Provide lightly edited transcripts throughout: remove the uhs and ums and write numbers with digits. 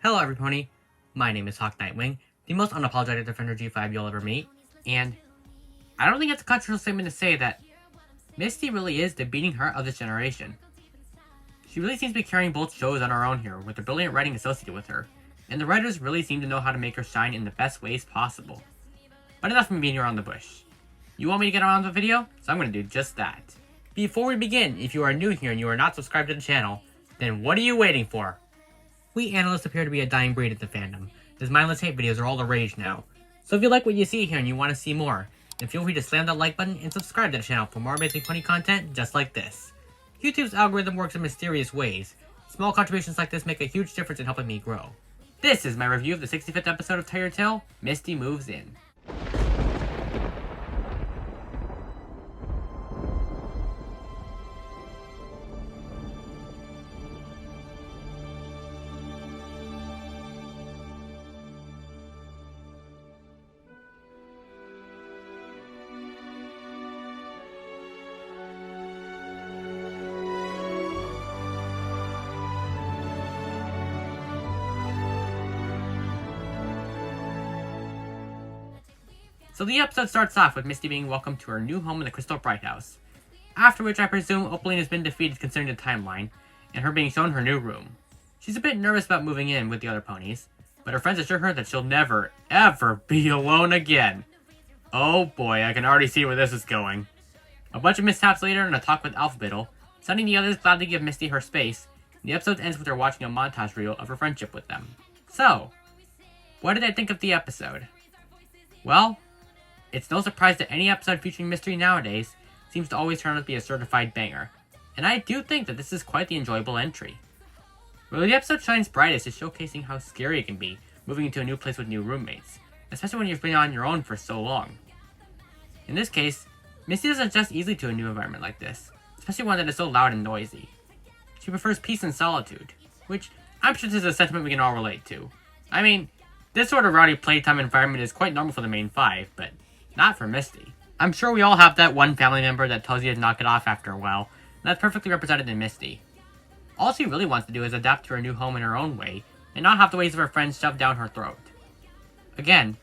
Hello everybody, my name is Hawk Nightwing, the most unapologetic Defender G5 you'll ever meet, and I don't think it's a controversial statement to say that Misty really is the beating heart of this generation. She really seems to be carrying both shows on her own here, with the brilliant writing associated with her, and the writers really seem to know how to make her shine in the best ways possible. But enough of me beating around the bush. You want me to get around the video? So I'm going to do just that. Before we begin, if you are new here and you are not subscribed to the channel, then what are you waiting for? We analysts appear to be a dying breed at the fandom, as mindless hate videos are all the rage now. So if you like what you see here and you want to see more, then feel free to slam that like button and subscribe to the channel for more amazing funny content just like this. YouTube's algorithm works in mysterious ways. Small contributions like this make a huge difference in helping me grow. This is my review of the 65th episode of Tiger Tail, Misty Moves In. So the episode starts off with Misty being welcomed to her new home in the Crystal Bright House, after which I presume Opaline has been defeated considering the timeline, and her being shown her new room. She's a bit nervous about moving in with the other ponies, but her friends assure her that she'll never, ever be alone again. Oh boy, I can already see where this is going. A bunch of mishaps later and a talk with Alphabittle, sending the others gladly give Misty her space, and the episode ends with her watching a montage reel of her friendship with them. So, what did I think of the episode? Well, it's no surprise that any episode featuring mystery nowadays seems to always turn out to be a certified banger, and I do think that this is quite the enjoyable entry. Where the episode shines brightest is showcasing how scary it can be moving into a new place with new roommates, especially when you've been on your own for so long. In this case, Misty doesn't adjust easily to a new environment like this, especially one that is so loud and noisy. She prefers peace and solitude, which I'm sure this is a sentiment we can all relate to. I mean, this sort of rowdy playtime environment is quite normal for the main five, but not for Misty. I'm sure we all have that one family member that tells you to knock it off after a while, and that's perfectly represented in Misty. All she really wants to do is adapt to her new home in her own way, and not have the ways of her friends shoved down her throat. Again,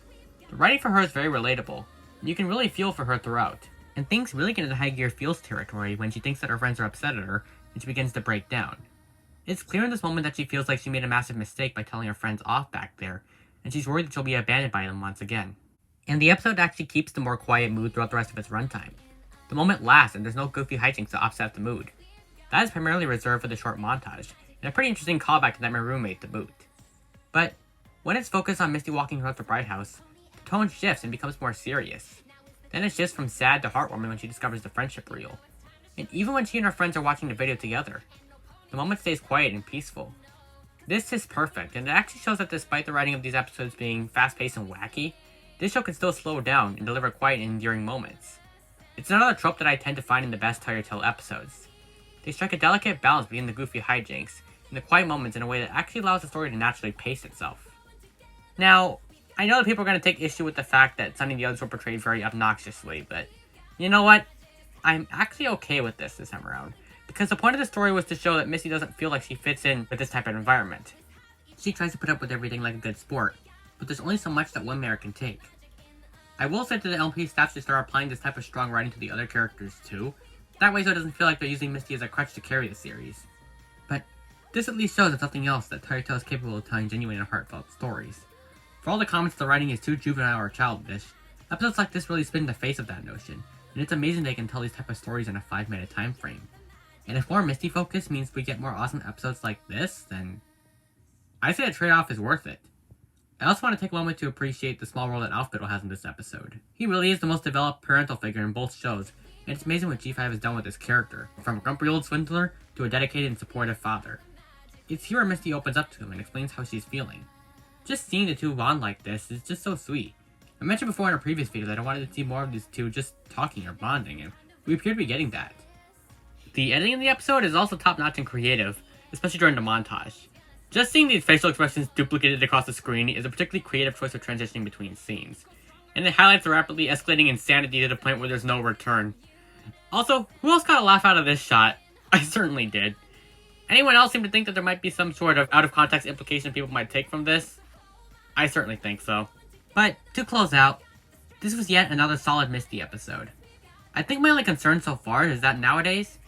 the writing for her is very relatable, and you can really feel for her throughout. And things really get into high gear feels territory when she thinks that her friends are upset at her, and she begins to break down. It's clear in this moment that she feels like she made a massive mistake by telling her friends off back there, and she's worried that she'll be abandoned by them once again. And the episode actually keeps the more quiet mood throughout the rest of its runtime. The moment lasts and there's no goofy hijinks to offset the mood. That is primarily reserved for the short montage, and a pretty interesting callback to Nightmare Roommate to boot. But when it's focused on Misty walking throughout the Bright House, the tone shifts and becomes more serious. Then it shifts from sad to heartwarming when she discovers the friendship reel. And even when she and her friends are watching the video together, the moment stays quiet and peaceful. This is perfect, and it actually shows that despite the writing of these episodes being fast-paced and wacky, this show can still slow down and deliver quiet and endearing moments. It's another trope that I tend to find in the best Tiger Tail episodes. They strike a delicate balance between the goofy hijinks and the quiet moments in a way that actually allows the story to naturally pace itself. Now, I know that people are going to take issue with the fact that Sunny and the others were portrayed very obnoxiously, but you know what? I'm actually okay with this time around, because the point of the story was to show that Misty doesn't feel like she fits in with this type of environment. She tries to put up with everything like a good sport, but there's only so much that one mayor can take. I will say that the LP staff should start applying this type of strong writing to the other characters too, that way so it doesn't feel like they're using Misty as a crutch to carry the series. But this at least shows that something else that Tiger Tail is capable of telling genuine and heartfelt stories. For all the comments the writing is too juvenile or childish, episodes like this really spin in the face of that notion, and it's amazing they can tell these type of stories in a 5-minute time frame. And if more Misty focus means we get more awesome episodes like this, then I say the trade-off is worth it. I also want to take a moment to appreciate the small role that Alphabittle has in this episode. He really is the most developed parental figure in both shows, and it's amazing what G5 has done with this character, from a grumpy old swindler to a dedicated and supportive father. It's here where Misty opens up to him and explains how she's feeling. Just seeing the two bond like this is just so sweet. I mentioned before in a previous video that I wanted to see more of these two just talking or bonding, and we appear to be getting that. The editing in the episode is also top-notch and creative, especially during the montage. Just seeing these facial expressions duplicated across the screen is a particularly creative choice for transitioning between scenes, and it highlights the rapidly escalating insanity to the point where there's no return. Also, who else got a laugh out of this shot? I certainly did. Anyone else seem to think that there might be some sort of out-of-context implication people might take from this? I certainly think so. But, to close out, this was yet another solid Misty episode. I think my only concern so far is that nowadays,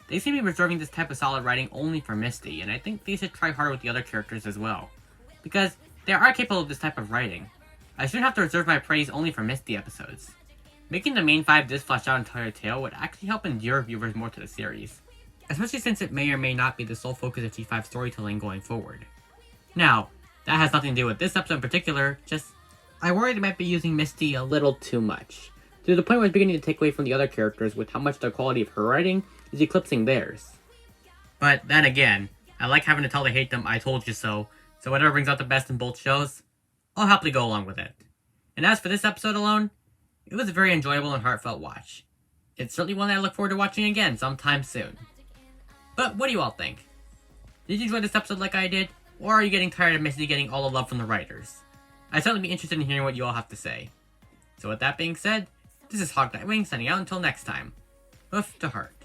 they seem to be reserving this type of solid writing only for Misty, and I think they should try harder with the other characters as well. Because they are capable of this type of writing. I shouldn't have to reserve my praise only for Misty episodes. Making the main 5 this fleshed out entire tale would actually help endear viewers more to the series, especially since it may or may not be the sole focus of G5 storytelling going forward. Now, that has nothing to do with this episode in particular, just I worry they might be using Misty a little too much, to the point where it's beginning to take away from the other characters with how much the quality of her writing is eclipsing theirs. But then again, I like having to tell the hate them I told you so whatever brings out the best in both shows, I'll happily go along with it. And as for this episode alone, it was a very enjoyable and heartfelt watch. It's certainly one that I look forward to watching again sometime soon. But what do you all think? Did you enjoy this episode like I did, or are you getting tired of Misty getting all the love from the writers? I'd certainly be interested in hearing what you all have to say. So with that being said, this is Nightwing signing out until next time. Hoof to heart.